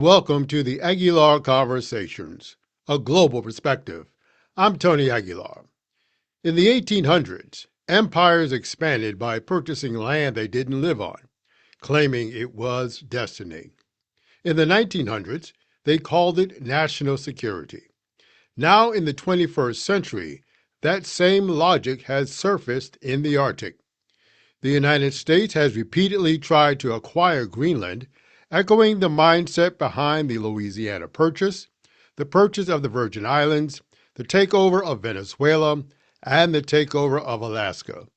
Welcome to the Aguilar Conversations, a global perspective. I'm Tony Aguilar. In the 1800s, empires expanded by purchasing land they didn't live on, claiming it was destiny. In the 1900s, they called it national security. Now, in the 21st century, that same logic has surfaced in the Arctic. The United States has repeatedly tried to acquire Greenland, echoing the mindset behind the Louisiana Purchase, the purchase of the Virgin Islands, the takeover of Venezuela, and the takeover of Alaska.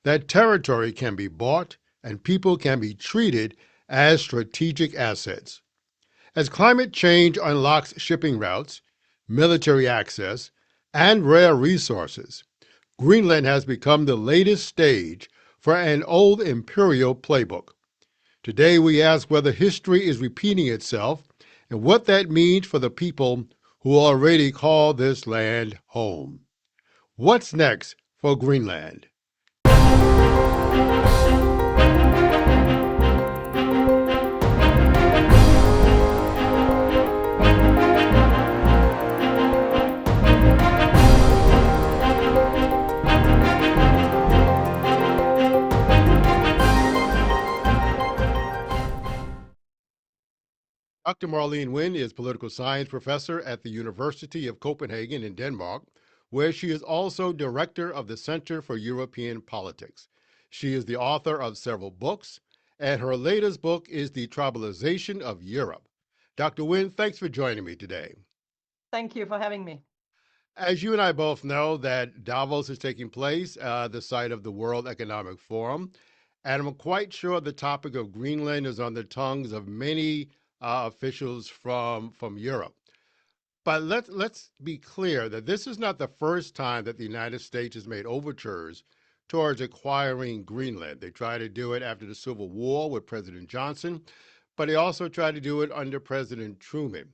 That territory can be bought and people can be treated as strategic assets. As climate change unlocks shipping routes, military access, and rare resources, Greenland has become the latest stage for an old imperial playbook. Today we ask whether history is repeating itself and what that means for the people who already call this land home. What's next for Greenland? Dr. Marlene Wynn is political science professor at the University of Copenhagen in Denmark, where she is also director of the Center for European Politics. She is the author of several books, and her latest book is The Tribalization of Europe. Dr. Wynn, thanks for joining me today. Thank you for having me. As you and I both know, that Davos is taking place, the site of the World Economic Forum, and I'm quite sure the topic of Greenland is on the tongues of many officials from Europe. But let's be clear that this is not the first time that the United States has made overtures towards acquiring Greenland. They tried to do it after the Civil War with President Johnson, but they also tried to do it under President Truman.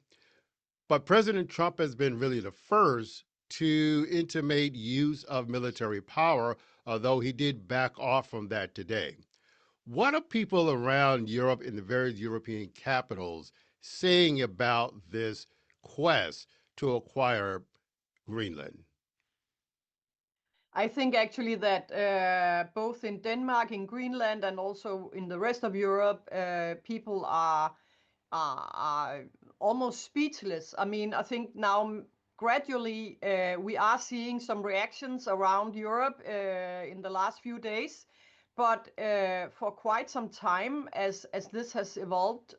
But President Trump has been really the first to intimate use of military power, although he did back off from that today. What are people around Europe in the various European capitals saying about this quest to acquire Greenland? I think actually that both in Denmark, in Greenland, and also in the rest of Europe, people are almost speechless. I mean, I think now gradually we are seeing some reactions around Europe in the last few days, but for quite some time, as this has evolved.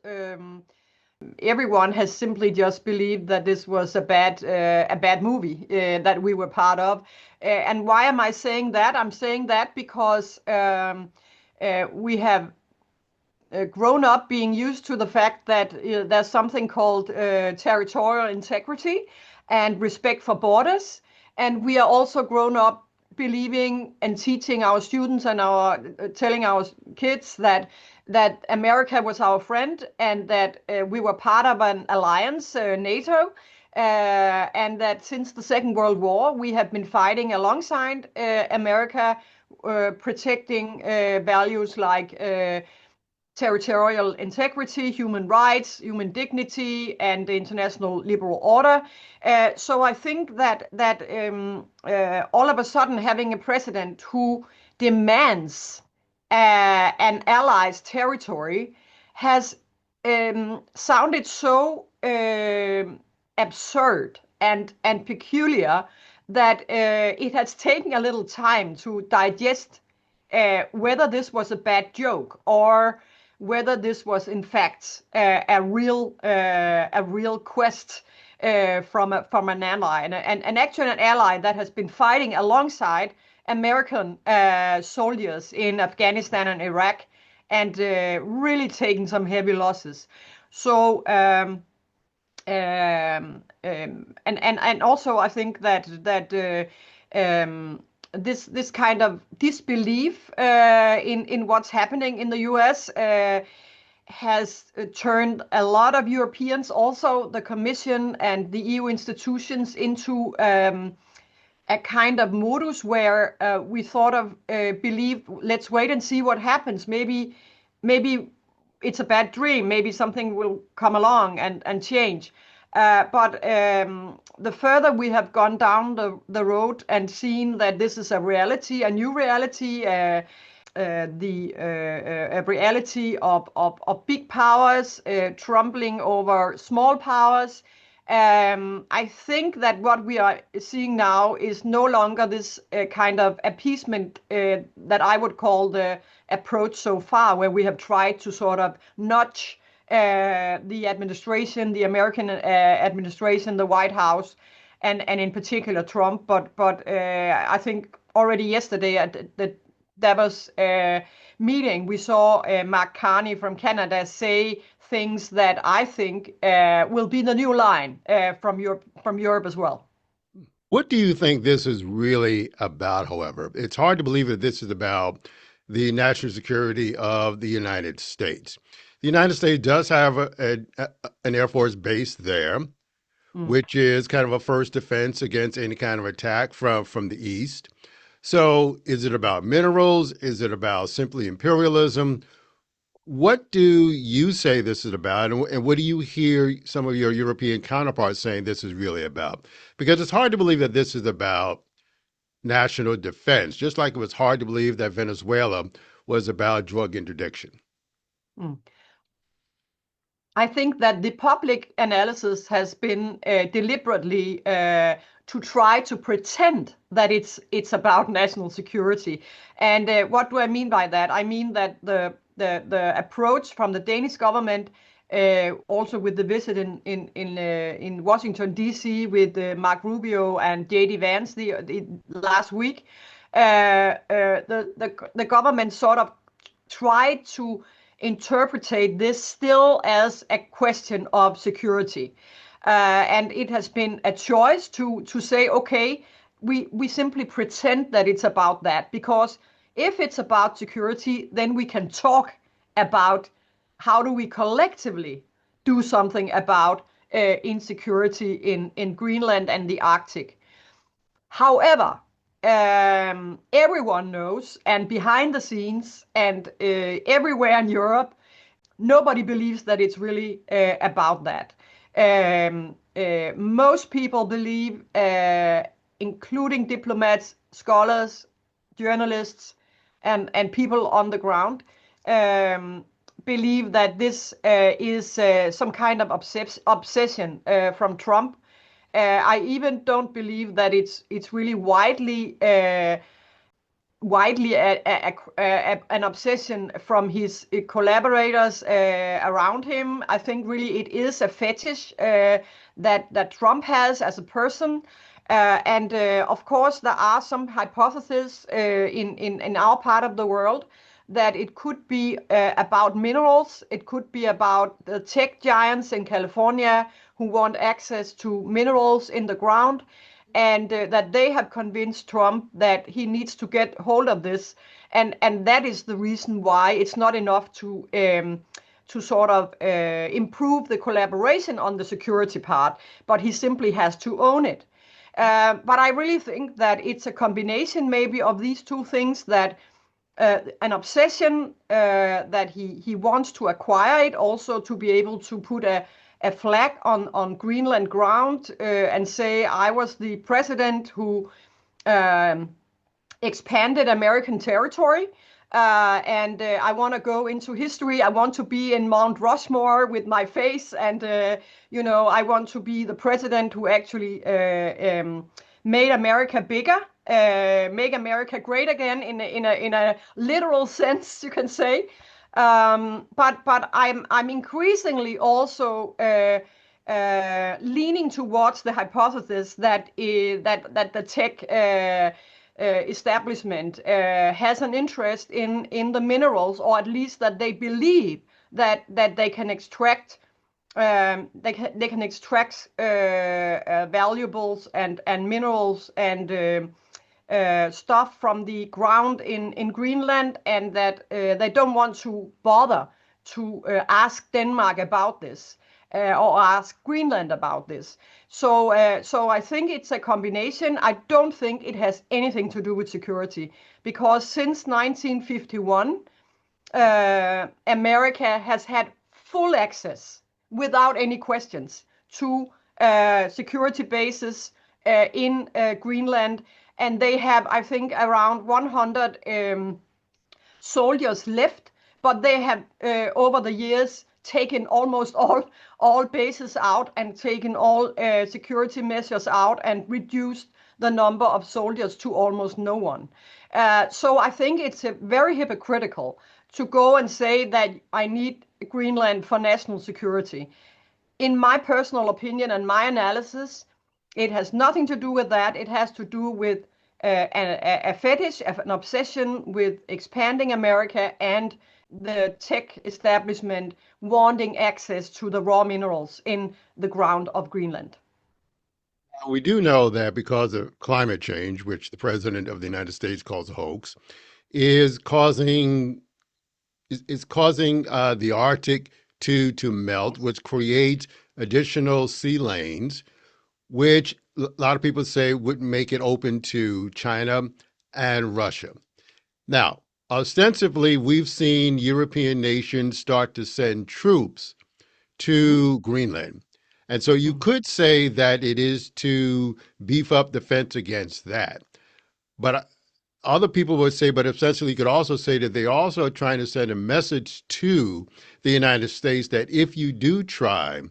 Everyone has simply just believed that this was a bad movie that we were part of. And why am I saying that? I'm saying that because we have grown up being used to the fact that there's something called territorial integrity and respect for borders. And we are also grown up believing and teaching our students and telling our kids that America was our friend and that we were part of an alliance, NATO, and that since the Second World War, we have been fighting alongside America, protecting values like territorial integrity, human rights, human dignity, and the international liberal order. So I think that all of a sudden having a president who demands an ally's territory has sounded so absurd and peculiar that it has taken a little time to digest whether this was a bad joke or whether this was in fact a real quest from an ally and actually an ally that has been fighting alongside American soldiers in Afghanistan and Iraq and really taking some heavy losses. So and also I think that this kind of disbelief in what's happening in the U.S. Has turned a lot of Europeans, also the Commission and the EU institutions, into a kind of modus where we thought of believe, let's wait and see what happens. Maybe it's a bad dream. Maybe something will come along and change. But the further we have gone down the road and seen that this is a reality, a new reality, a reality of big powers trampling over small powers. I think that what we are seeing now is no longer this kind of appeasement that I would call the approach so far, where we have tried to sort of nudge the administration, the American administration, the White House, and in particular Trump. But I think already yesterday at the Davos meeting, we saw Mark Carney from Canada say things that I think will be the new line from Europe as well. What do you think this is really about, however? It's hard to believe that this is about the national security of the United States. The United States does have an Air Force base there, which is kind of a first defense against any kind of attack from the East. So is it about minerals? Is it about simply imperialism? What do you say this is about? And what do you hear some of your European counterparts saying this is really about? Because it's hard to believe that this is about national defense, just like it was hard to believe that Venezuela was about drug interdiction. Mm. I think that the public analysis has been deliberately to try to pretend that it's about national security. And what do I mean by that? I mean that the approach from the Danish government, also with the visit in Washington D.C. with Mark Rubio and J.D. Vance the last week, the government sort of tried to interpret this still as a question of security. And it has been a choice to say, okay, we simply pretend that it's about that, because if it's about security, then we can talk about how do we collectively do something about insecurity in Greenland and the Arctic. However, everyone knows, and behind the scenes and everywhere in Europe, nobody believes that it's really about that. Most people believe, including diplomats, scholars, journalists, and people on the ground, believe that this is some kind of obsession from Trump. I even don't believe that it's really widely an obsession from his collaborators around him. I think really it is a fetish that Trump has as a person. And of course, there are some hypotheses in our part of the world that it could be about minerals. It could be about the tech giants in California who want access to minerals in the ground, and that they have convinced Trump that he needs to get hold of this. And that is the reason why it's not enough to sort of improve the collaboration on the security part, but he simply has to own it. But I really think that it's a combination maybe of these two things, that an obsession that he wants to acquire it, also to be able to put a flag on Greenland ground and say, I was the president who expanded American territory. And I want to go into history. I want to be in Mount Rushmore with my face. And, I want to be the president who actually made America bigger, make America great again in a literal sense, you can say. But I'm increasingly also leaning towards the hypothesis that the tech establishment has an interest in the minerals, or at least that they believe that they can extract valuables and minerals and stuff from the ground in Greenland, and that they don't want to bother to ask Denmark about this or ask Greenland about this. So I think it's a combination. I don't think it has anything to do with security, because since 1951, America has had full access without any questions to security bases in Greenland, and they have, I think, around 100 soldiers left, but they have over the years taken almost all bases out and taken all security measures out and reduced the number of soldiers to almost no one. So I think it's very hypocritical to go and say that I need Greenland for national security. In my personal opinion and my analysis, it has nothing to do with that. It has to do with a fetish, an obsession with expanding America and the tech establishment wanting access to the raw minerals in the ground of Greenland. We do know that because of climate change, which the President of the United States calls a hoax, is causing the Arctic to melt, which creates additional sea lanes, which a lot of people say would make it open to China and Russia. Now, ostensibly, we've seen European nations start to send troops to Greenland. And so you could say that it is to beef up the fence against that. But other people would say, but essentially, you could also say that they also are trying to send a message to the United States that if you do try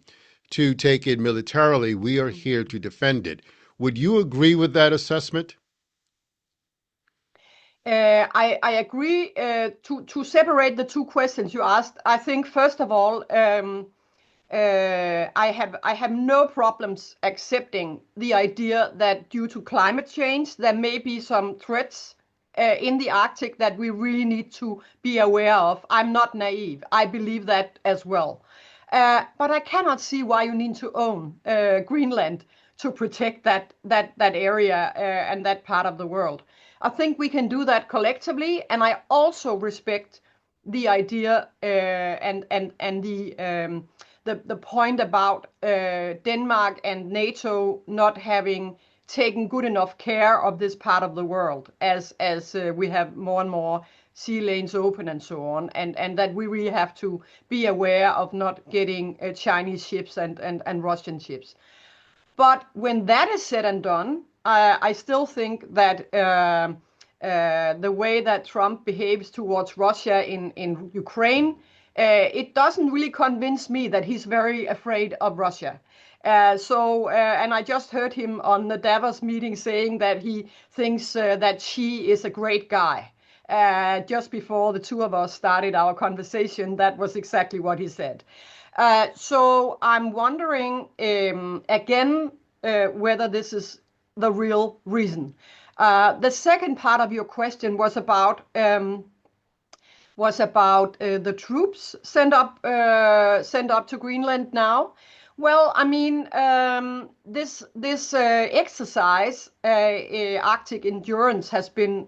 to take it militarily, we are here to defend it. Would you agree with that assessment? I agree to separate the two questions you asked. I think first of all, I have no problems accepting the idea that due to climate change, there may be some threats in the Arctic that we really need to be aware of. I'm not naive. I believe that as well. But I cannot see why you need to own Greenland to protect that area and that part of the world. I think we can do that collectively, and I also respect the idea and the point about Denmark and NATO not having taken good enough care of this part of the world as we have more and more sea lanes open and so on, and that we really have to be aware of not getting Chinese ships and Russian ships. But when that is said and done, I still think that the way that Trump behaves towards Russia in Ukraine, it doesn't really convince me that he's very afraid of Russia. And I just heard him on the Davos meeting saying that he thinks that Xi is a great guy. Just before the two of us started our conversation, that was exactly what he said. So I'm wondering again whether this is the real reason. The second part of your question was about the troops sent up to Greenland now. Well, I mean, this exercise, Arctic Endurance, has been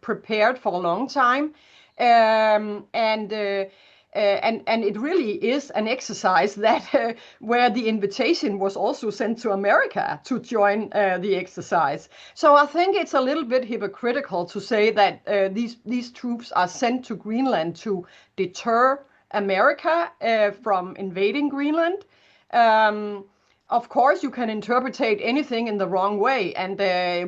prepared for a long time, and it really is an exercise that where the invitation was also sent to America to join the exercise. So I think it's a little bit hypocritical to say that these troops are sent to Greenland to deter America from invading Greenland. Of course, you can interpret anything in the wrong way, and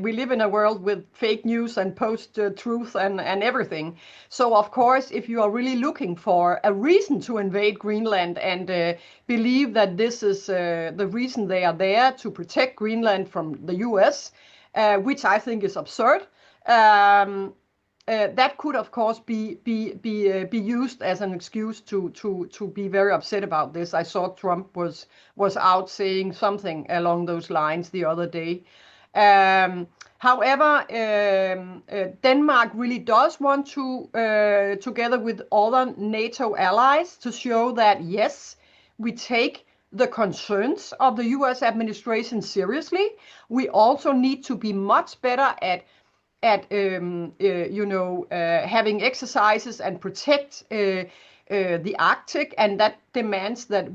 we live in a world with fake news and post-truth and everything. So, of course, if you are really looking for a reason to invade Greenland and believe that this is the reason they are there to protect Greenland from the US, which I think is absurd, that could, of course, be used as an excuse to be very upset about this. I saw Trump was out saying something along those lines the other day. However, Denmark really does want to, together with other NATO allies, to show that yes, we take the concerns of the U.S. administration seriously. We also need to be much better at having exercises and protect the Arctic, and that demands that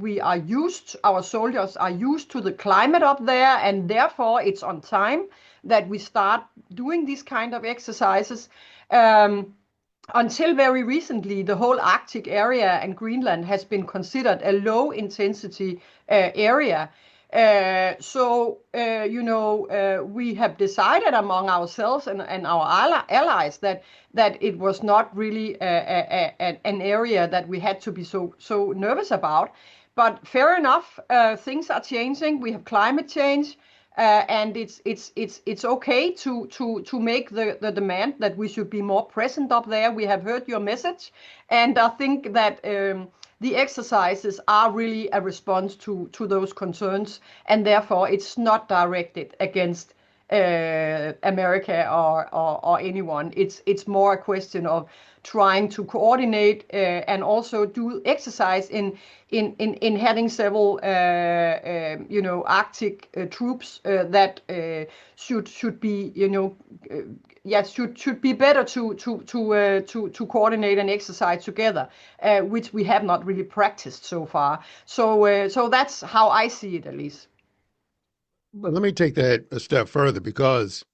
our soldiers are used to the climate up there, and therefore it's on time that we start doing these kind of exercises. until very recently, the whole Arctic area and Greenland has been considered a low intensity area. We have decided among ourselves and our allies that it was not really an area that we had to be so nervous about. But fair enough, things are changing. We have climate change. And it's okay to make the demand that we should be more present up there. We have heard your message, and I think that the exercises are really a response to those concerns, and therefore it's not directed against America or anyone. It's more a question of trying to coordinate and also do exercise in having several Arctic troops that should be should be better to coordinate and exercise together, which we have not really practiced so far. So that's how I see it, at least. But let me take that a step further because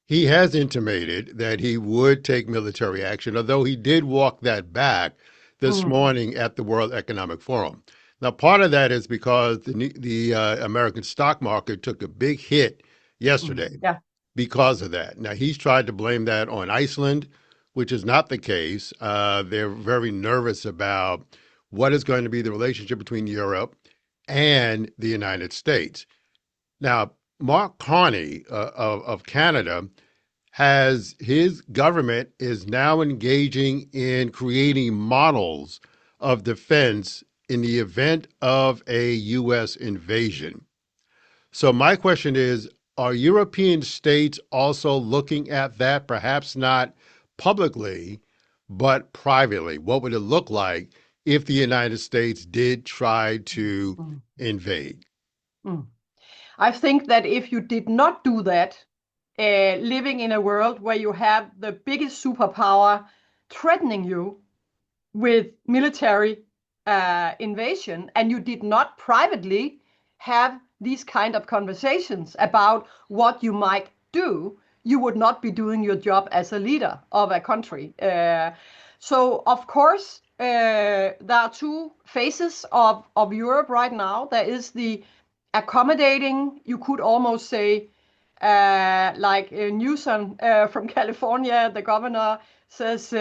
he has intimated that he would take military action, although he did walk that back this Mm, morning at the World Economic Forum. Now, part of that is because the American stock market took a big hit yesterday yeah. because of that. Now, he's tried to blame that on Iceland, which is not the case. They're very nervous about what is going to be the relationship between Europe and the United States. Now, Mark Carney of Canada has his government is now engaging in creating models of defense in the event of a U.S. invasion. So, my question is, are European states also looking at that, perhaps not publicly, but privately? What would it look like if the United States did try to Mm, invade? mm. I think that if you did not do that, living in a world where you have the biggest superpower threatening you with military invasion, and you did not privately have these kind of conversations about what you might do, you would not be doing your job as a leader of a country. So, of course, there are two phases of Europe right now. There is the accommodating, you could almost say, like Newsom from California, the governor says,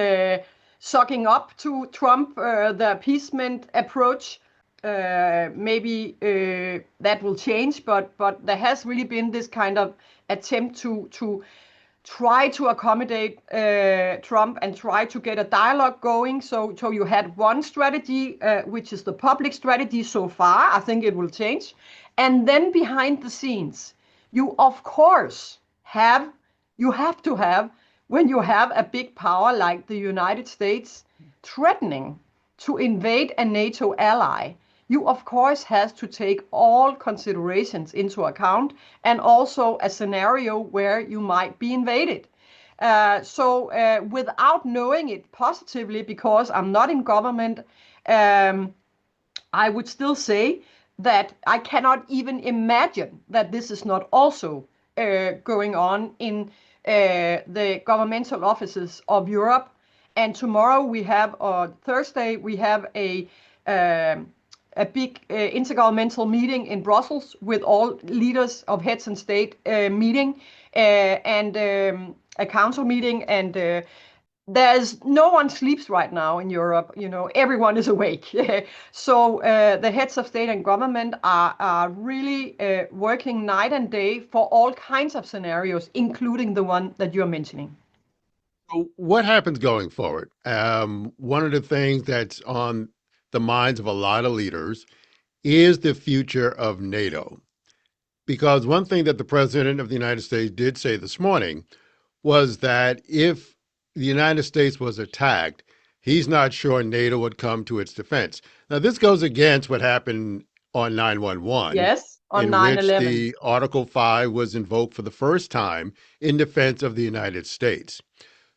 sucking up to Trump, the appeasement approach. Maybe that will change, but there has really been this kind of attempt to try to accommodate Trump and try to get a dialogue going. So you had one strategy, which is the public strategy so far. I think it will change. And then behind the scenes, you of course have to have, when you have a big power like the United States threatening to invade a NATO ally, you of course has to take all considerations into account, and also a scenario where you might be invaded. Without knowing it positively, because I'm not in government, I would still say that I cannot even imagine that this is not also going on in the governmental offices of Europe. And tomorrow we have, or Thursday, we have a big intergovernmental meeting in Brussels with all leaders of heads and state meeting and a council meeting. And there's no one sleeps right now in Europe. Everyone is awake. So the heads of state and government are really working night and day for all kinds of scenarios, including the one that you're mentioning. So what happens going forward? One of the things that's on the minds of a lot of leaders is the future of NATO. Because one thing that the President of the United States did say this morning was that if the United States was attacked, he's not sure NATO would come to its defense. Now, this goes against what happened on 9/11, Yes, on in which 9/11. the Article 5 was invoked for the first time in defense of the United States.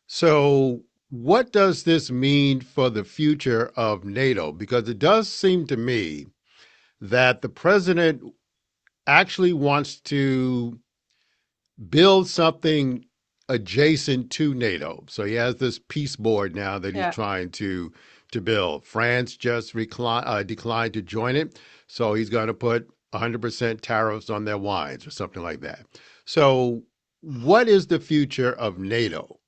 So, what does this mean for the future of NATO? Because it does seem to me that the president actually wants to build something adjacent to NATO. So he has this peace board now that he's Yeah. trying to build. France just declined to join it, so he's going to put 100% tariffs on their wines or something like that. So, what is the future of NATO?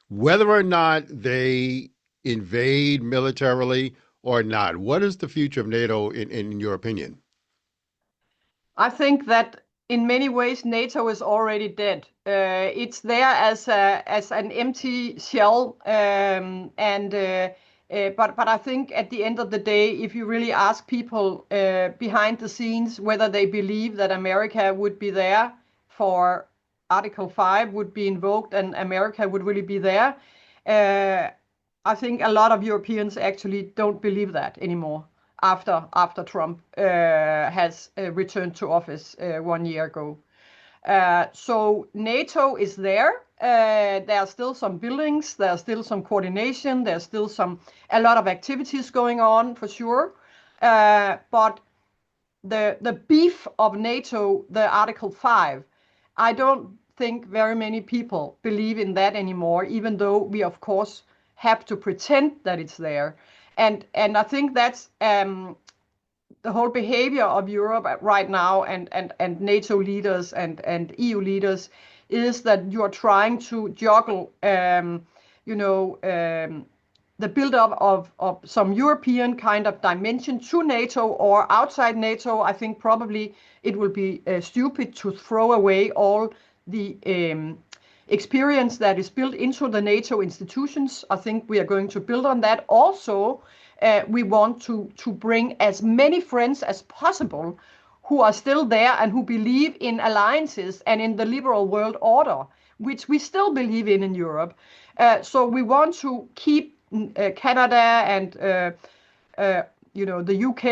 Whether or not they invade militarily or not, what is the future of NATO in your opinion? I think that in many ways NATO is already dead. It's there as an empty shell, but I think at the end of the day, if you really ask people behind the scenes whether they believe that America would be there for Article 5 would be invoked and America would really be there, I think a lot of Europeans actually don't believe that anymore after Trump has returned to office 1 year ago. So NATO is there. There are still some buildings. There are still some coordination. There's still a lot of activities going on for sure. But the beef of NATO, the Article 5, I don't think very many people believe in that anymore, even though we of course have to pretend that it's there. And I think that's the whole behavior of Europe right now and NATO leaders and EU leaders is that you are trying to juggle, the build-up of some European kind of dimension to NATO or outside NATO. I think probably it will be stupid to throw away all the experience that is built into the NATO institutions. I think we are going to build on that. Also, we want to bring as many friends as possible who are still there and who believe in alliances and in the liberal world order, which we still believe in Europe. So we want to keep Canada and the UK,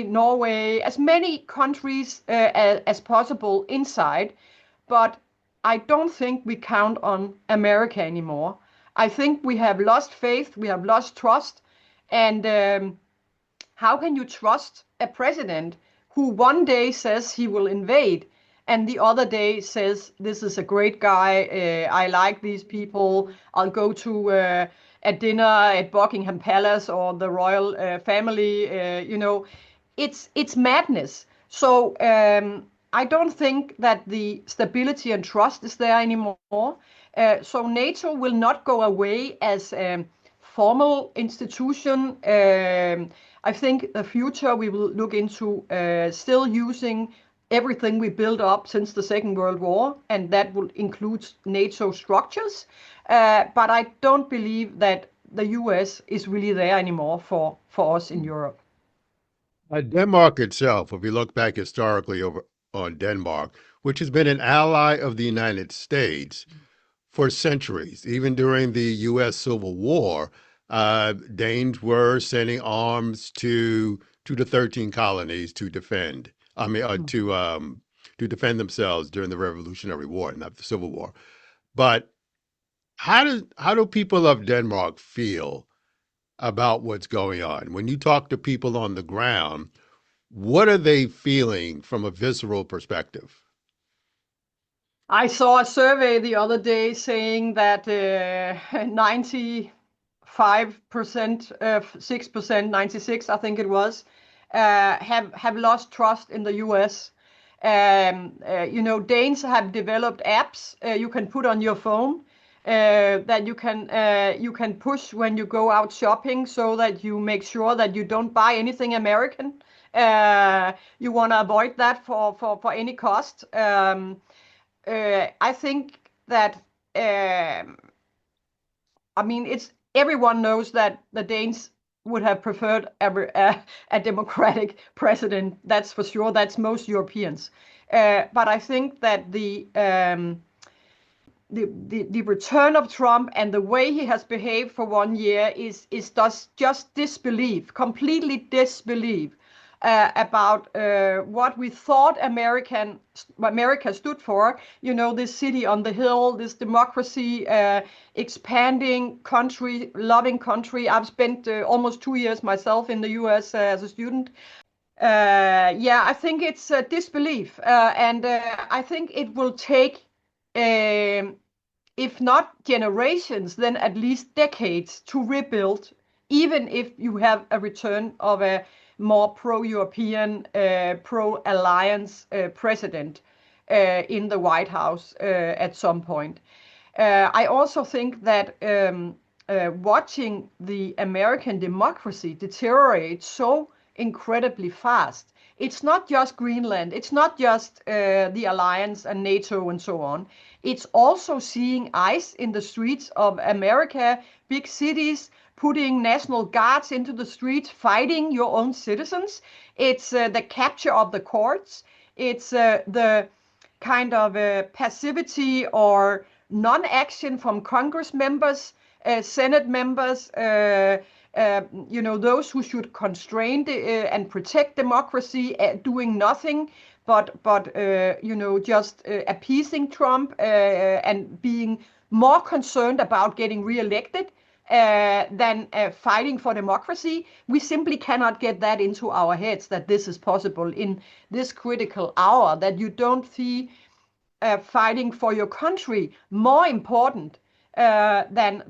Norway, as many countries as possible inside. But I don't think we count on America anymore. I think we have lost faith, we have lost trust. And how can you trust a president who one day says he will invade and the other day says, this is a great guy, I like these people, I'll go to a dinner at Buckingham Palace or the royal family, it's madness. So I don't think that the stability and trust is there anymore. So NATO will not go away as formal institution. I think the future we will look into still using everything we built up since the Second World War, and that will include NATO structures. But I don't believe that the US is really there anymore for us in Europe. Denmark itself, if we look back historically over on Denmark, which has been an ally of the United States for centuries, even during the U.S. Civil War, Danes were sending arms to the 13 colonies to defend. I mean, to defend themselves during the Revolutionary War, not the Civil War. But how do people of Denmark feel about what's going on? When you talk to people on the ground, what are they feeling from a visceral perspective? I saw a survey the other day saying that 95%, 6%, 96, I think it was, have lost trust in the US. Danes have developed apps you can put on your phone that you can push when you go out shopping, so that you make sure that you don't buy anything American. You want to avoid that for any cost. I think that it's everyone knows that the Danes would have preferred a democratic president. That's for sure. That's most Europeans. But I think that the return of Trump and the way he has behaved for 1 year is just disbelief, completely disbelief about what we thought America stood for. This city on the hill, this democracy, expanding country, loving country. I've spent almost 2 years myself in the US as a student. I think it's disbelief, and I think it will take if not generations, then at least decades to rebuild, even if you have a return of a more pro-European, pro-alliance president in the White House at some point. I also think that watching the American democracy deteriorate so incredibly fast. It's not just Greenland, it's not just the alliance and NATO and so on. It's also seeing ICE in the streets of America, big cities, putting national guards into the streets, fighting your own citizens. It's the capture of the courts. It's the kind of passivity or non-action from Congress members, Senate members, those who should constrain and protect democracy, doing nothing but just appeasing Trump and being more concerned about getting reelected than fighting for democracy. We simply cannot get that into our heads that this is possible in this critical hour, that you don't see fighting for your country more important than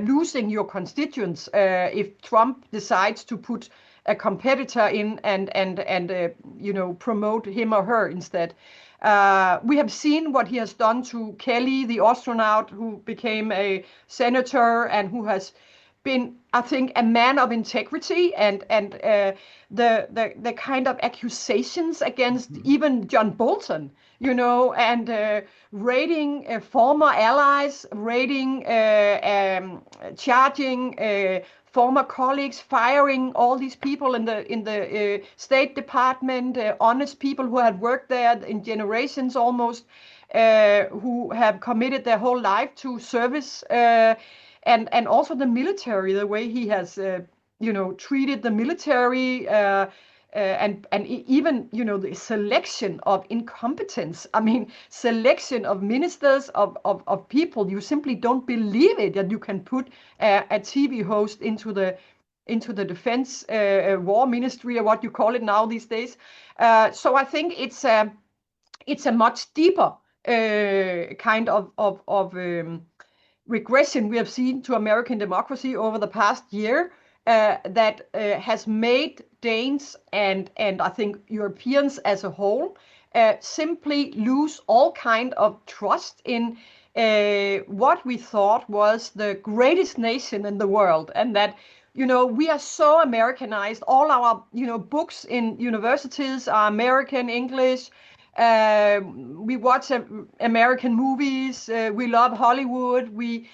losing your constituents if Trump decides to put a competitor in and promote him or her instead. We have seen what he has done to Kelly, the astronaut who became a senator and who has been, I think, a man of integrity, and the kind of accusations against even John Bolton, and raiding former allies, raiding, charging former colleagues, firing all these people in the State Department, honest people who had worked there in generations almost, who have committed their whole life to service. And also the military, the way he has, treated the military, and even, the selection of incompetence. I mean, selection of ministers, of people. You simply don't believe it, that you can put a TV host into the defense war ministry, or what you call it now these days. So I think it's a much deeper kind of regression we have seen to American democracy over the past year that has made Danes and I think Europeans as a whole simply lose all kind of trust in what we thought was the greatest nation in the world, and that we are so Americanized. All our books in universities are American English. We watch American movies. We love Hollywood. We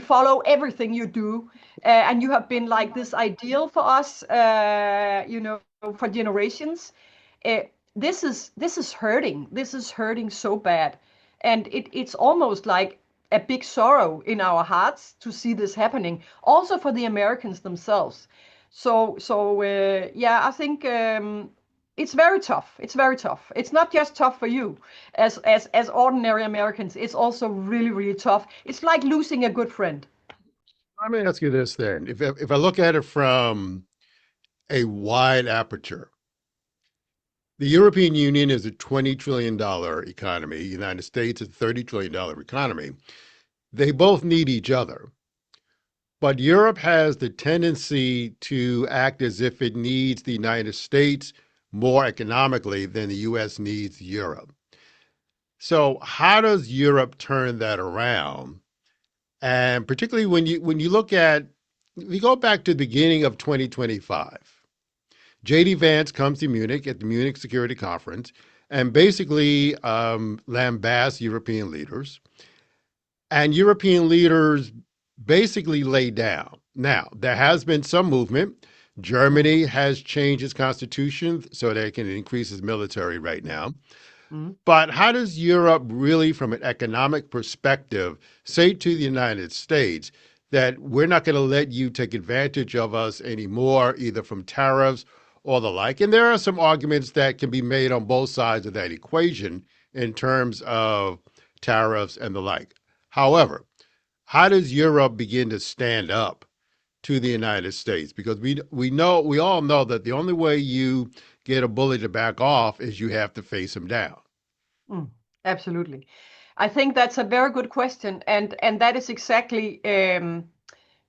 follow everything you do. And you have been like this ideal for us, for generations. This is hurting. This is hurting so bad. And it's almost like a big sorrow in our hearts to see this happening, also for the Americans themselves. So I think it's very tough. It's very tough. It's not just tough for you as ordinary Americans. It's also really, really tough. It's like losing a good friend. Let me ask you this then. If I look at it from a wide aperture, the European Union is a $20 trillion economy. The United States is a $30 trillion economy. They both need each other. But Europe has the tendency to act as if it needs the United States more economically than the U.S. needs Europe. So how does Europe turn that around? And particularly when you look at, we go back to the beginning of 2025. J.D. Vance comes to Munich at the Munich Security Conference and basically lambasts European leaders. And European leaders basically lay down. Now, there has been some movement. Germany has changed its constitution so that it can increase its military right now. Mm-hmm. But how does Europe really, from an economic perspective, say to the United States that we're not going to let you take advantage of us anymore, either from tariffs or the like? And there are some arguments that can be made on both sides of that equation in terms of tariffs and the like. However, how does Europe begin to stand up to the United States? Because we all know that the only way you get a bully to back off is you have to face him down. Absolutely. I think that's a very good question, and that is exactly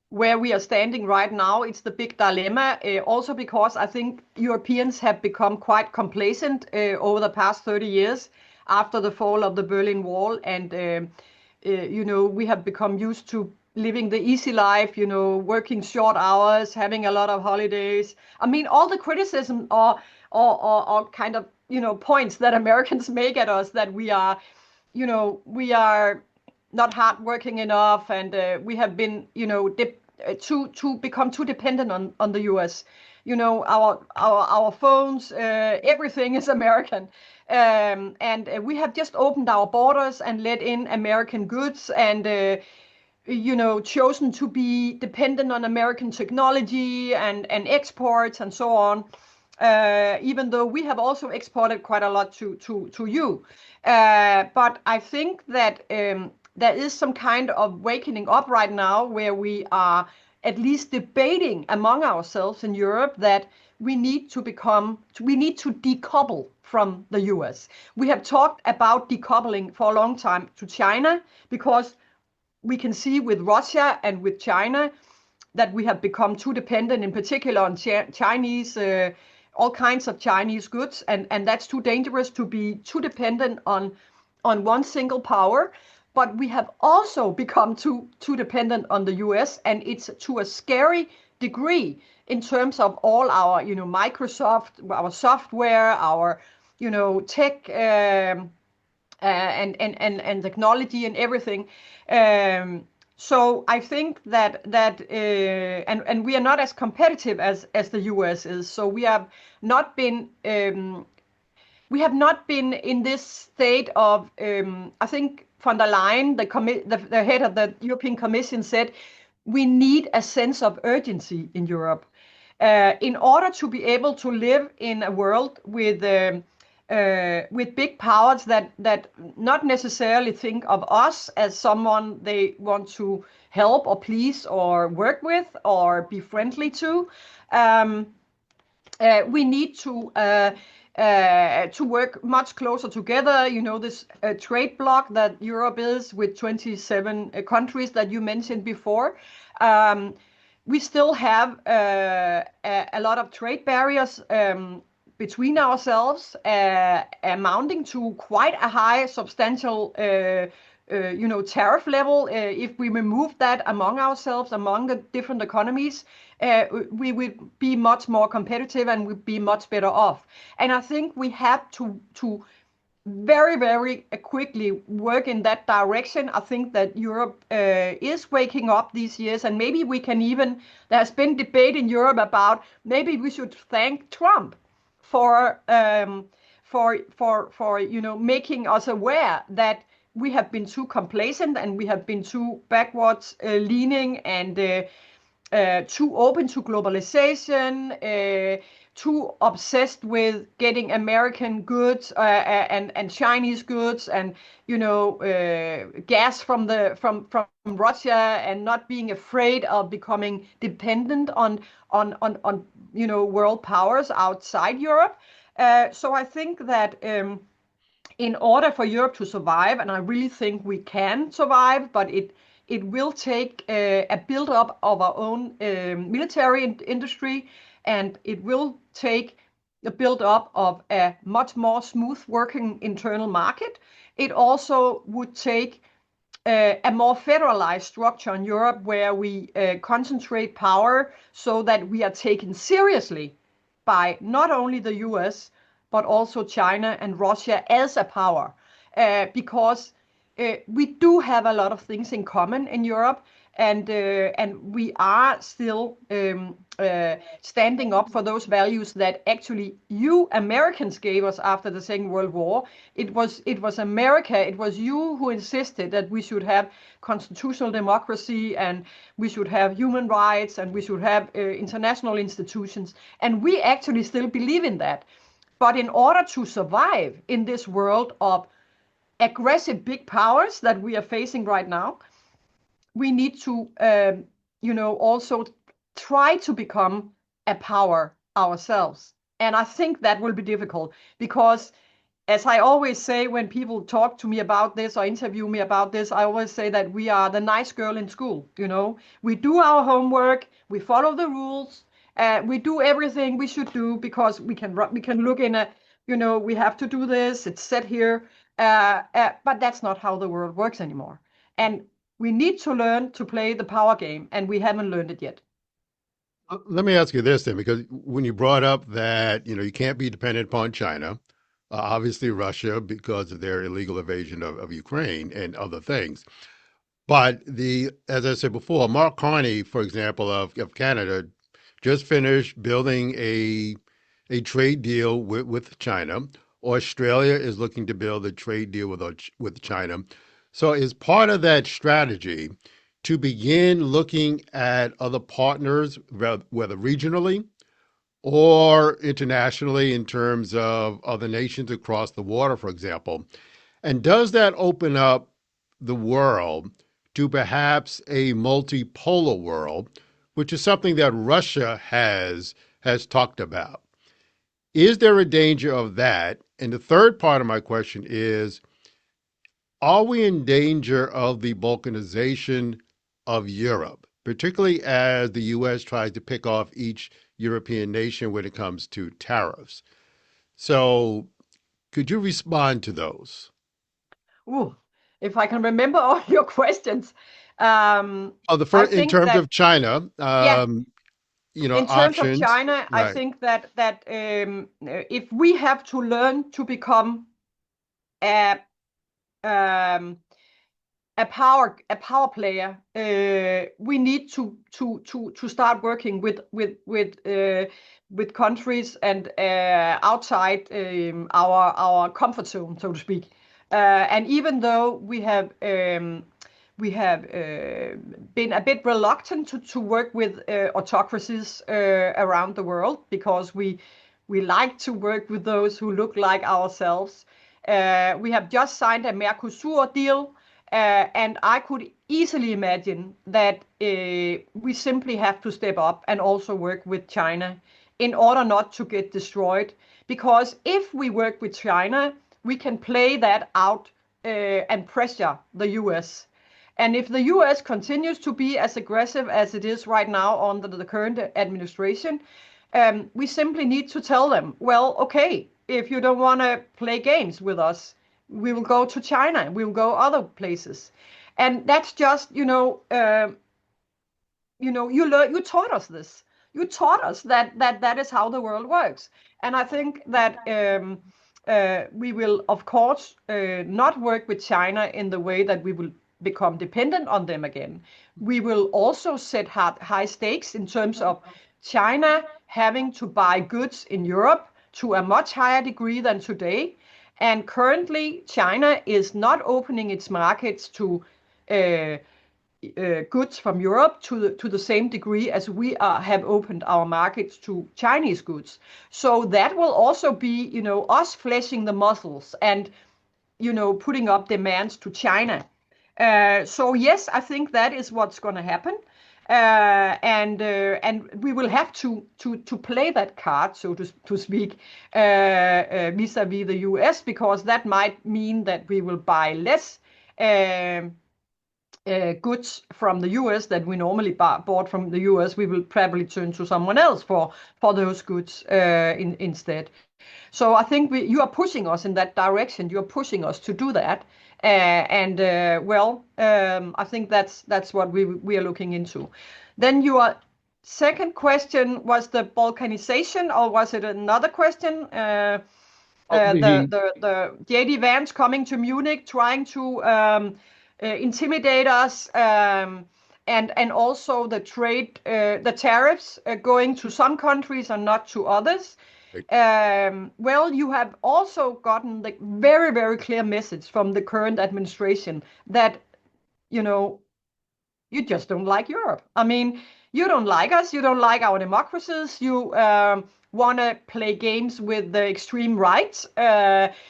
where we are standing right now. It's the big dilemma, also because I think Europeans have become quite complacent over the past 30 years after the fall of the Berlin Wall, and we have become used to living the easy life, working short hours, having a lot of holidays. I mean, all the criticism or kind of points that Americans make at us, that we are not hardworking enough, and we have been, to become too dependent on the U.S. Our phones, everything is American, and we have just opened our borders and let in American goods, and chosen to be dependent on American technology and exports and so on. Even though we have also exported quite a lot to you. But I think that there is some kind of wakening up right now where we are at least debating among ourselves in Europe that we need to decouple from the US. We have talked about decoupling for a long time to China, because we can see with Russia and with China that we have become too dependent, in particular on Chinese, all kinds of Chinese goods, and that's too dangerous to be too dependent on one single power. But we have also become too dependent on the US, and it's to a scary degree in terms of all our, Microsoft, our software, our, tech, and technology and everything. So I think that and we are not as competitive as the US is. So we have not been in this state of I think von der Leyen, the head of the European Commission, said we need a sense of urgency in Europe in order to be able to live in a world with big powers that not necessarily think of us as someone they want to help or please or work with or be friendly to. We need to work much closer together. This trade bloc that Europe is, with 27 countries that you mentioned before. We still have a lot of trade barriers between ourselves, amounting to quite a high, substantial, tariff level. If we remove that among ourselves, among the different economies, we would be much more competitive and would be much better off. And I think we have to very, very quickly work in that direction. I think that Europe is waking up these years, and maybe we can even, there's been debate in Europe about maybe we should thank Trump for making us aware that we have been too complacent and we have been too backwards leaning and too open to globalization, too obsessed with getting American goods and Chinese goods and gas from Russia, and not being afraid of becoming dependent on world powers outside Europe. So I think that in order for Europe to survive, and I really think we can survive, but it will take a build-up of our own military industry, and it will take the build-up of a much more smooth working internal market. It also would take a more federalized structure in Europe, where we concentrate power so that we are taken seriously by not only the US, but also China and Russia as a power. Because we do have a lot of things in common in Europe, and we are still standing up for those values that actually you Americans gave us after the Second World War. It was America, it was you who insisted that we should have constitutional democracy, and we should have human rights, and we should have international institutions, and we actually still believe in that. But in order to survive in this world of aggressive big powers that we are facing right now, we need to, also try to become a power ourselves. And I think that will be difficult, because as I always say when people talk to me about this or interview me about this, I always say that we are the nice girl in school. We do our homework, we follow the rules, we do everything we should do because we can look in a, we have to do this. It's set here, but that's not how the world works anymore. And we need to learn to play the power game, and we haven't learned it yet. Let me ask you this then, because when you brought up that, you can't be dependent upon China, obviously Russia because of their illegal invasion of Ukraine and other things. But as I said before, Mark Carney, for example, of Canada, just finished building a trade deal with China. Australia is looking to build a trade deal with China. So is part of that strategy to begin looking at other partners, whether regionally or internationally, in terms of other nations across the water, for example? And does that open up the world to perhaps a multipolar world, which is something that Russia has talked about? Is there a danger of that? And the third part of my question is, are we in danger of the balkanization of Europe, particularly as the U.S. tries to pick off each European nation when it comes to tariffs? So could you respond to those? Ooh, if I can remember all your questions. Oh, the I first, in think terms that, of China, yeah, in terms of options, China, I right? think that if we have to learn to become a um, a power player, we need to start working with countries and outside our comfort zone, so to speak. And even though we have been a bit reluctant to work with autocracies around the world because we like to work with those who look like ourselves. We have just signed a Mercosur deal, and I could easily imagine that we simply have to step up and also work with China in order not to get destroyed. Because if we work with China, we can play that out and pressure the US. And if the US continues to be as aggressive as it is right now under the current administration, we simply need to tell them, well, okay, if you don't want to play games with us, we will go to China, we will go other places. And that's just, you taught us this. You taught us that is how the world works. And I think that we will, of course, not work with China in the way that we will become dependent on them again. We will also set high stakes in terms of China having to buy goods in Europe to a much higher degree than today. And currently, China is not opening its markets to uh, goods from Europe to the same degree as we have opened our markets to Chinese goods. So that will also be, us fleshing the muscles and, putting up demands to China. So yes, I think that is what's going to happen. And we will have to play that card, so to speak, vis-a-vis the US, because that might mean that we will buy less goods from the US that we normally bought from the US. We will probably turn to someone else for those goods instead. So I think you are pushing us in that direction. You are pushing us to do that, I think that's what we are looking into. Then your second question was the balkanization, or was it another question? Oh, The JD Vance coming to Munich, trying to intimidate us, and also the tariffs going to some countries and not to others. Well, you have also gotten the very, very clear message from the current administration that, you just don't like Europe. I mean, you don't like us, you don't like our democracies, you want to play games with the extreme right.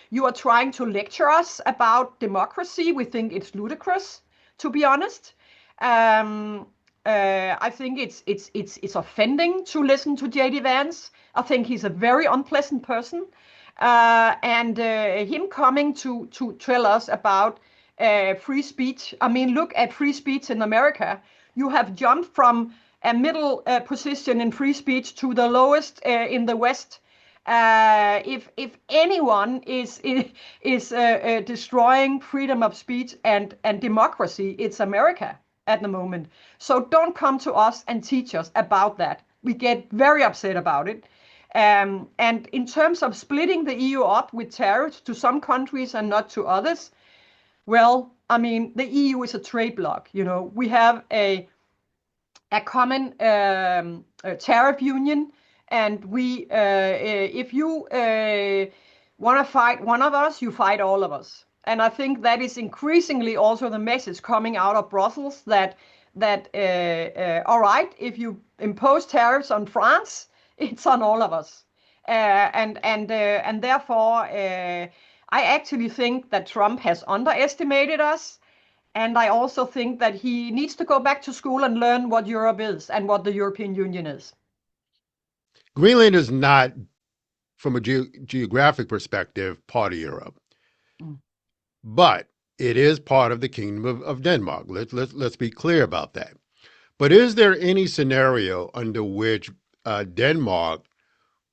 You are trying to lecture us about democracy. We think it's ludicrous, to be honest. I think it's offending to listen to JD Vance. I think he's a very unpleasant person. and him coming to tell us about free speech. I mean, look at free speech in America. You have jumped from a middle position in free speech to the lowest in the West. If anyone is destroying freedom of speech and democracy, it's America at the moment. So don't come to us and teach us about that. We get very upset about it. And in terms of splitting the EU up with tariffs to some countries and not to others, well, I mean, the EU is a trade bloc. You know, we have a common tariff union, and if you want to fight one of us, you fight all of us. And I think that is increasingly also the message coming out of Brussels that all right, if you impose tariffs on France, it's on all of us. And therefore, I actually think that Trump has underestimated us. And I also think that he needs to go back to school and learn what Europe is and what the European Union is. Greenland is not, from a geographic perspective, part of Europe. But it is part of the Kingdom of Denmark. Let's be clear about that. But is there any scenario under which Denmark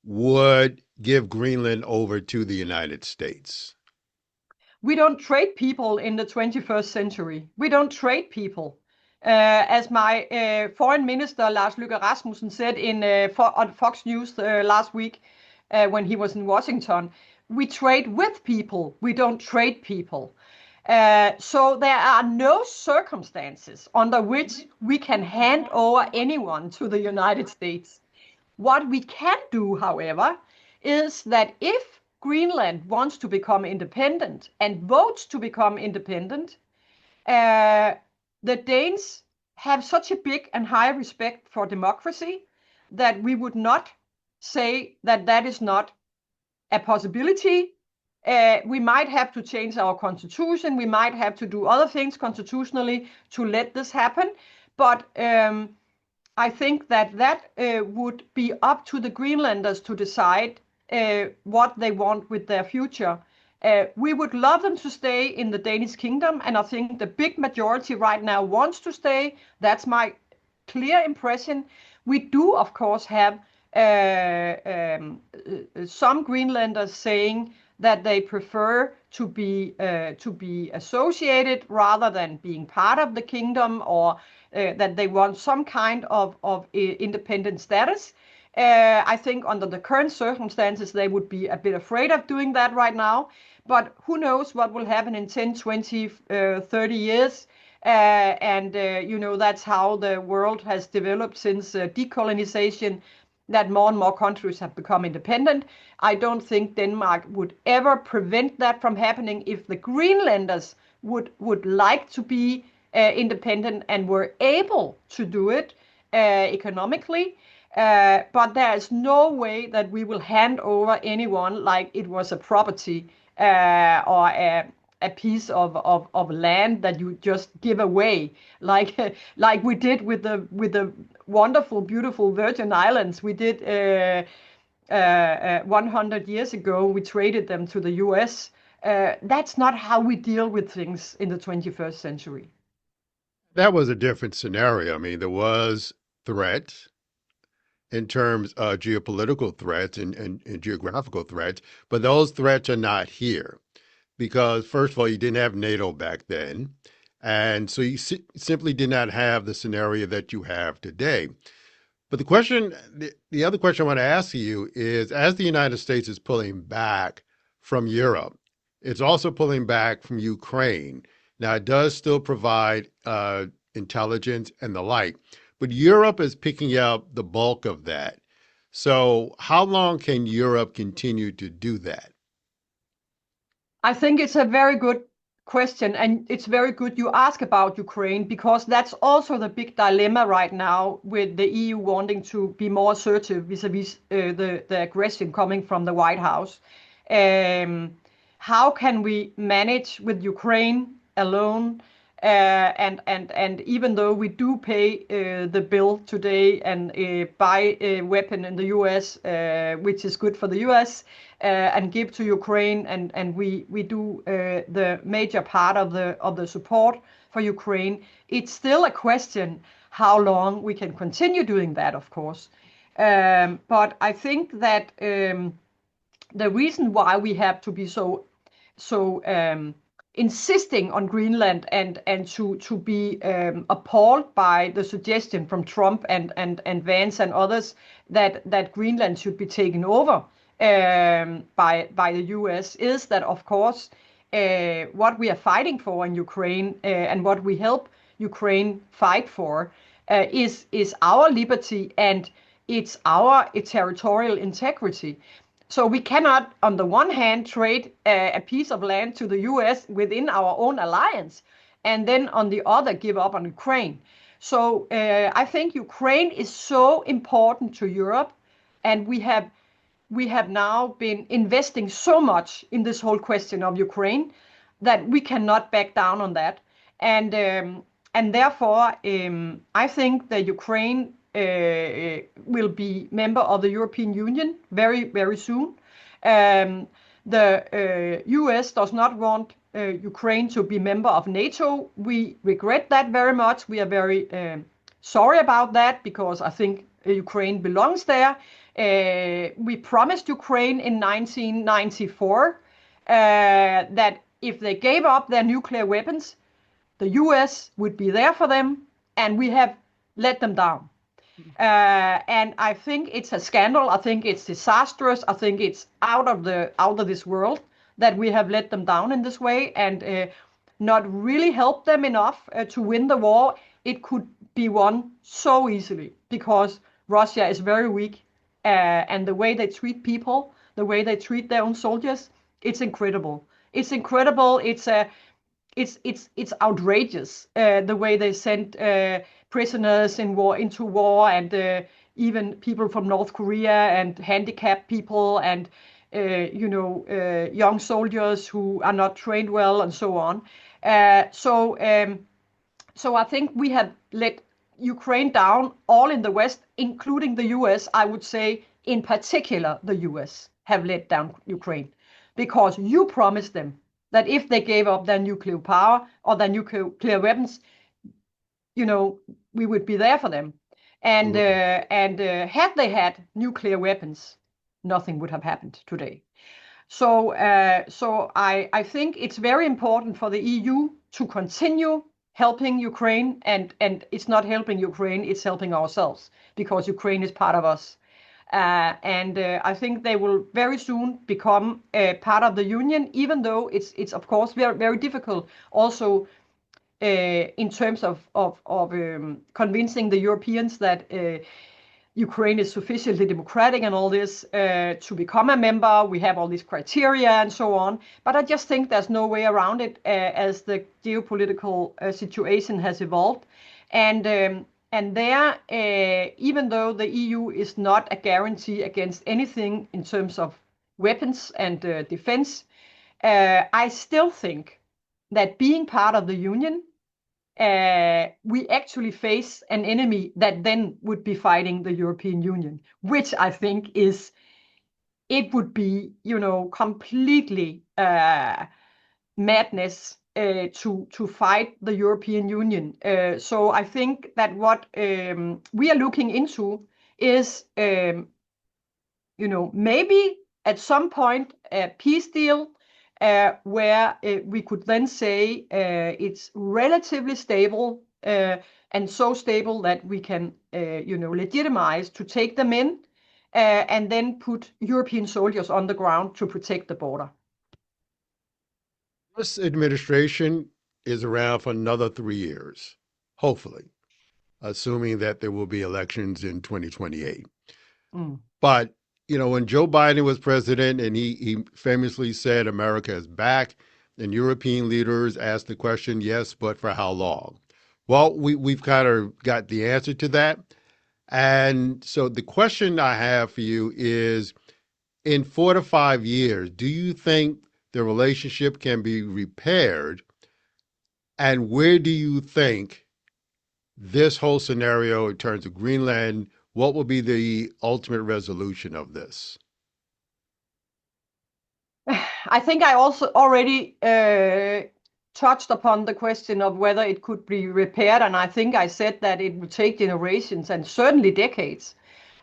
would give Greenland over to the United States? We don't trade people in the 21st century. We don't trade people. As my foreign minister, Lars Løkke Rasmussen, said on Fox News last week when he was in Washington, we trade with people. We don't trade people. So there are no circumstances under which we can hand over anyone to the United States. What we can do, however, is that if Greenland wants to become independent and votes to become independent, the Danes have such a big and high respect for democracy that we would not say that that is not a possibility. We might have to change our constitution. We might have to do other things constitutionally to let this happen. But I think that would be up to the Greenlanders to decide what they want with their future. We would love them to stay in the Danish kingdom, and I think the big majority right now wants to stay. That's my clear impression. We do, of course, have some Greenlanders saying that they prefer to be associated rather than being part of the kingdom, or that they want some kind of independent status. I think under the current circumstances, they would be a bit afraid of doing that right now. But who knows what will happen in 10, 20, 30 years. You know, that's how the world has developed since decolonization, that more and more countries have become independent. I don't think Denmark would ever prevent that from happening if the Greenlanders would like to be independent and were able to do it economically. But there is no way that we will hand over anyone like it was a property or a piece of land that you just give away, like we did with the wonderful, beautiful Virgin Islands. We did 100 years ago. We traded them to the US. That's not how we deal with things in the 21st century. That was a different scenario. I mean, there was threats in terms of geopolitical threats and geographical threats, but those threats are not here because, first of all, you didn't have NATO back then. And so you simply did not have the scenario that you have today. But the other question I want to ask you is, as the United States is pulling back from Europe, it's also pulling back from Ukraine. Now, it does still provide intelligence and the like, but Europe is picking up the bulk of that. So how long can Europe continue to do that? I think it's a very good question, and it's very good you ask about Ukraine, because that's also the big dilemma right now with the EU wanting to be more assertive vis-a-vis the aggression coming from the White House. How can we manage with Ukraine alone And even though we do pay the bill today and buy a weapon in the US, which is good for the US, and give to Ukraine, and we do the major part of the support for Ukraine, it's still a question how long we can continue doing that, of course. But I think that the reason why we have to be so insisting on Greenland and to be appalled by the suggestion from Trump and Vance and others that Greenland should be taken over by the US is that, of course, what we are fighting for in Ukraine and what we help Ukraine fight for is our liberty, and it's our territorial integrity. So we cannot, on the one hand, trade a piece of land to the US within our own alliance, and then on the other, give up on Ukraine. So I think Ukraine is so important to Europe, and we have now been investing so much in this whole question of Ukraine that we cannot back down on that. And therefore, I think that Ukraine will be member of the European Union very, very soon. The US does not want Ukraine to be member of NATO. We regret that very much. We are very sorry about that, because I think Ukraine belongs there. We promised Ukraine in 1994 that if they gave up their nuclear weapons, the US would be there for them, and we have let them down. And I think it's a scandal. I think it's disastrous. I think it's out of this world that we have let them down in this way and not really helped them enough to win the war. It could be won so easily because Russia is very weak, and the way they treat people, the way they treat their own soldiers, it's incredible. It's incredible. It's outrageous the way they send prisoners into war, and even people from North Korea, and handicapped people, and young soldiers who are not trained well, and so on. So I think we have let Ukraine down, all in the West, including the US. I would say, in particular, the US have let down Ukraine, because you promised them that if they gave up their nuclear power or their nuclear weapons, we would be there for them. And had they had nuclear weapons, nothing would have happened today. So I think it's very important for the EU to continue helping Ukraine, and it's not helping Ukraine, it's helping ourselves, because Ukraine is part of us. And I think they will very soon become part of the Union, even though it's of course very, very difficult also in terms of convincing the Europeans that Ukraine is sufficiently democratic and all this to become a member. We have all these criteria and so on. But I just think there's no way around it as the geopolitical situation has evolved. And there, even though the EU is not a guarantee against anything in terms of weapons and defense, I still think that being part of the Union, we actually face an enemy that then would be fighting the European Union, which I think it would be, completely madness to fight the European Union. So I think that what we are looking into is, maybe at some point a peace deal where we could then say it's relatively stable and so stable that we can, legitimize to take them in and then put European soldiers on the ground to protect the border. This administration is around for another 3 years, hopefully, assuming that there will be elections in 2028. But, when Joe Biden was president and he famously said America is back, and European leaders asked the question, yes, but for how long? Well, we've kind of got the answer to that. And so the question I have for you is, in 4 to 5 years, do you think the relationship can be repaired And where do you think this whole scenario in terms of Greenland, what will be the ultimate resolution of this? I think I also already touched upon the question of whether it could be repaired, and I think I said that it would take generations and certainly decades,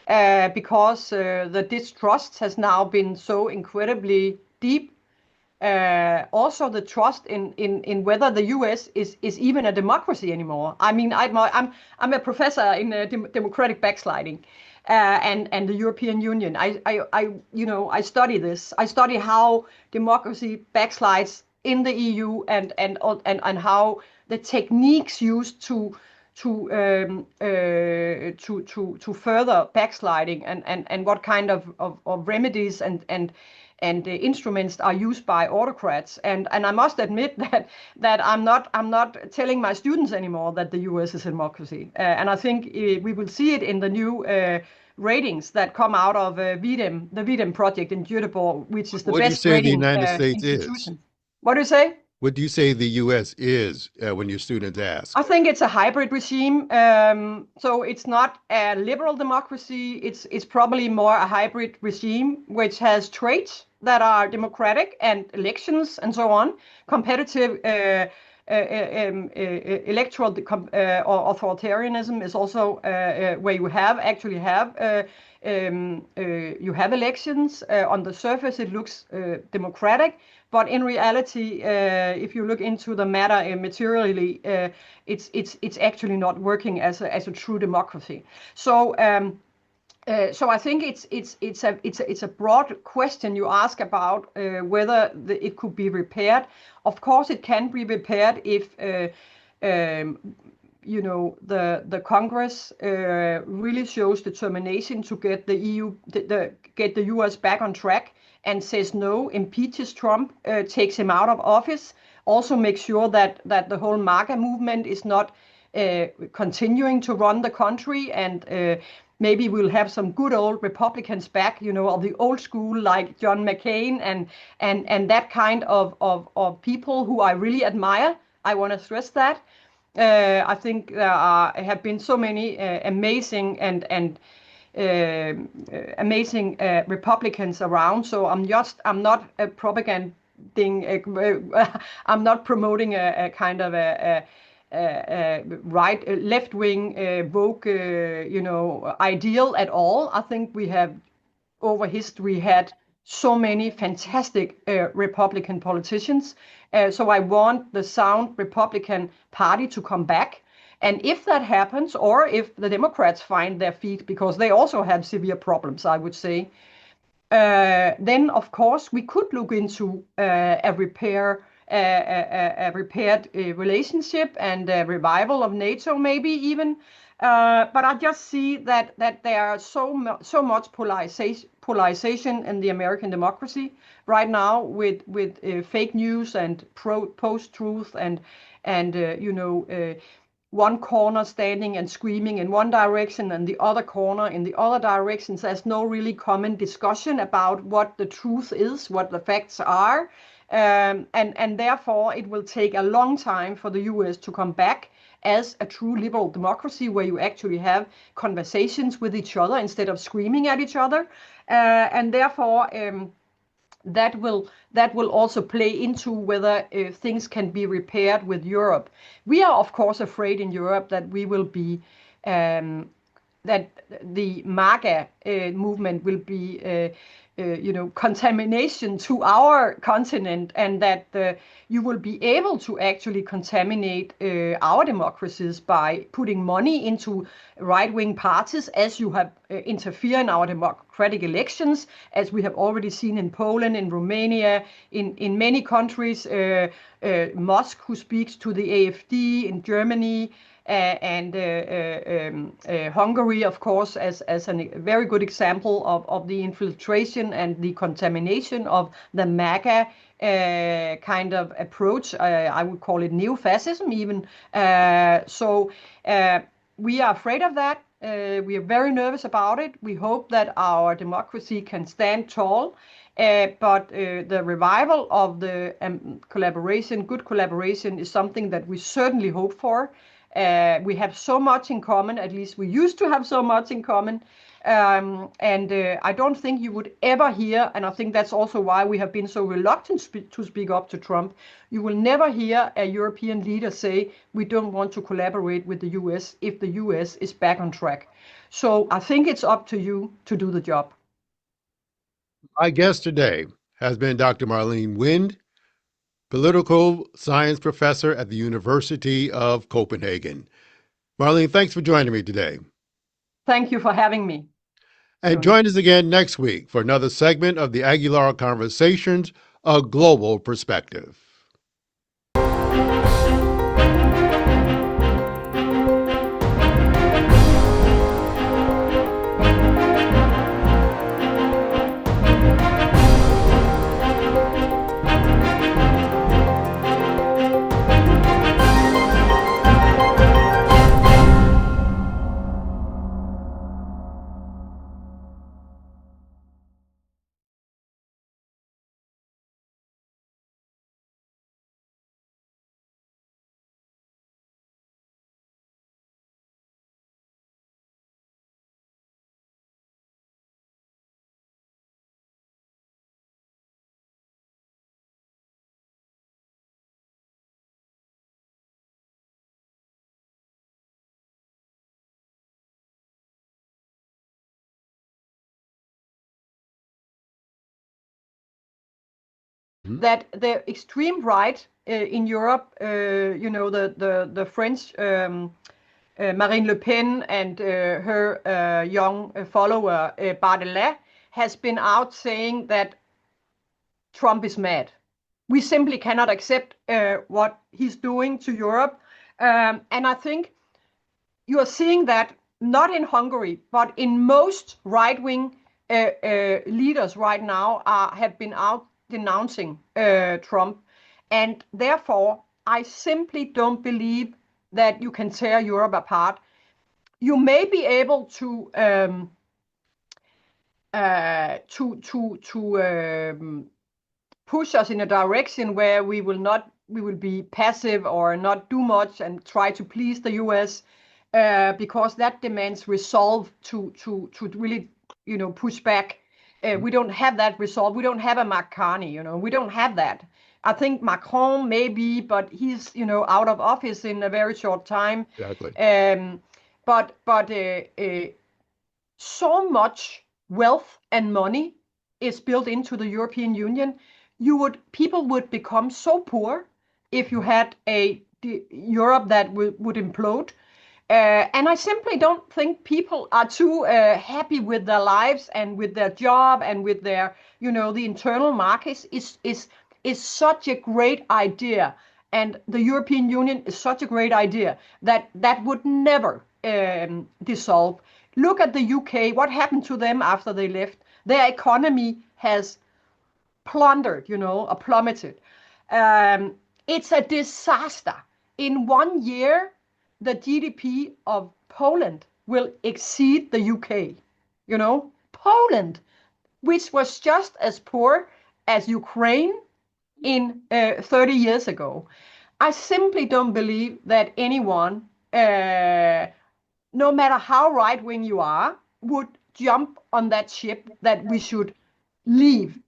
because the distrust has now been so incredibly deep. Also, the trust in whether the U.S. is even a democracy anymore. I mean, I'm a professor in democratic backsliding, and the European Union. I study this. I study how democracy backslides in the EU, and how the techniques used to further backsliding, and what kind of remedies and the instruments are used by autocrats. And I must admit that I'm not telling my students anymore that the US is a democracy. And I think we will see it in the new ratings that come out of VDEM, the VDEM project in Göteborg, which is the What do you best say the rating United States is? institution. What do you say? What do you say the U.S. is when your students ask? I think it's a hybrid regime. So it's not a liberal democracy. It's probably more a hybrid regime, which has traits that are democratic and elections and so on, competitive. Electoral or authoritarianism is also where you you have elections. On the surface, it looks democratic, but in reality, if you look into the matter materially, it's actually not working as a true democracy. So. So I think it's a broad question you ask about whether it could be repaired. Of course, it can be repaired if the Congress really shows determination to get the EU get the US back on track and says no, impeaches Trump, takes him out of office. Also make sure that the whole MAGA movement is not continuing to run the country, and maybe we'll have some good old Republicans back, of the old school, like John McCain and that kind of people who I really admire. I want to stress that. I think there have been so many amazing and amazing Republicans around. So I'm not propaganding. I'm not promoting a kind of a right left wing woke ideal at all. I think we have over history had so many fantastic Republican politicians. So I want the sound Republican Party to come back. And if that happens, or if the Democrats find their feet, because they also have severe problems, I would say, then of course we could look into a repaired relationship and a revival of NATO, maybe even. But I just see that there are so much polarization in the American democracy right now, with fake news and post-truth and one corner standing and screaming in one direction and the other corner in the other direction. There's no really common discussion about what the truth is, what the facts are. And therefore, it will take a long time for the US to come back as a true liberal democracy, where you actually have conversations with each other instead of screaming at each other. And therefore, that will also play into whether things can be repaired with Europe. We are, of course, afraid in Europe that we will be that the MAGA movement will be contamination to our continent, and that you will be able to actually contaminate our democracies by putting money into right-wing parties, as you have interfered in our democratic elections, as we have already seen in Poland, in Romania, in many countries. Musk, who speaks to the AfD in Germany, and Hungary, of course, as a very good example of the infiltration and the contamination of the MAGA kind of approach. I would call it neo-fascism even. So we are afraid of that. We are very nervous about it. We hope that our democracy can stand tall But the revival of the collaboration, good collaboration, is something that we certainly hope for. We have so much in common, at least we used to have so much in common. And I don't think you would ever hear, and I think that's also why we have been so reluctant to speak up to Trump. You will never hear a European leader say, we don't want to collaborate with the US if the US is back on track. So I think it's up to you to do the job. My guest today has been Dr. Marlene Wind, political science professor at the University of Copenhagen. Marlene, thanks for joining me today. Thank you for having me. And join us again next week for another segment of the Aguilar Conversations, A Global Perspective. That the extreme right in Europe, the French Marine Le Pen and her young follower Bardelet has been out saying that Trump is mad. We simply cannot accept what he's doing to Europe. And I think you are seeing that not in Hungary, but in most right-wing leaders right now have been out denouncing Trump. And therefore, I simply don't believe that you can tear Europe apart. You may be able to push us in a direction where we will be passive or not do much and try to please the US, because that demands resolve to really, push back. We don't have that resolve. We don't have a Mark Carney, we don't have that. I think Macron maybe, but he's, out of office in a very short time. Exactly. But so much wealth and money is built into the European Union. People would become so poor if you had a Europe that would implode. And I simply don't think people are too happy with their lives and with their job and with their, the internal markets is such a great idea. And the European Union is such a great idea that would never dissolve. Look at the UK. What happened to them after they left? Their economy has plummeted. It's a disaster. In 1 year, the GDP of Poland will exceed the UK. Poland, which was just as poor as Ukraine in 30 years ago. I simply don't believe that anyone, no matter how right-wing you are, would jump on that ship that we should leave.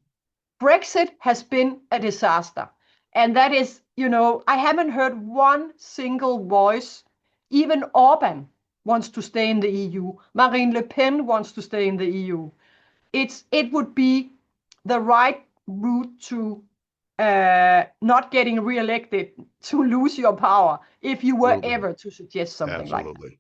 Brexit has been a disaster. And that is, I haven't heard one single voice. Even Orban wants to stay in the EU. Marine Le Pen wants to stay in the EU. It would be the right route to not getting re-elected, to lose your power, if you were ever to suggest something like that.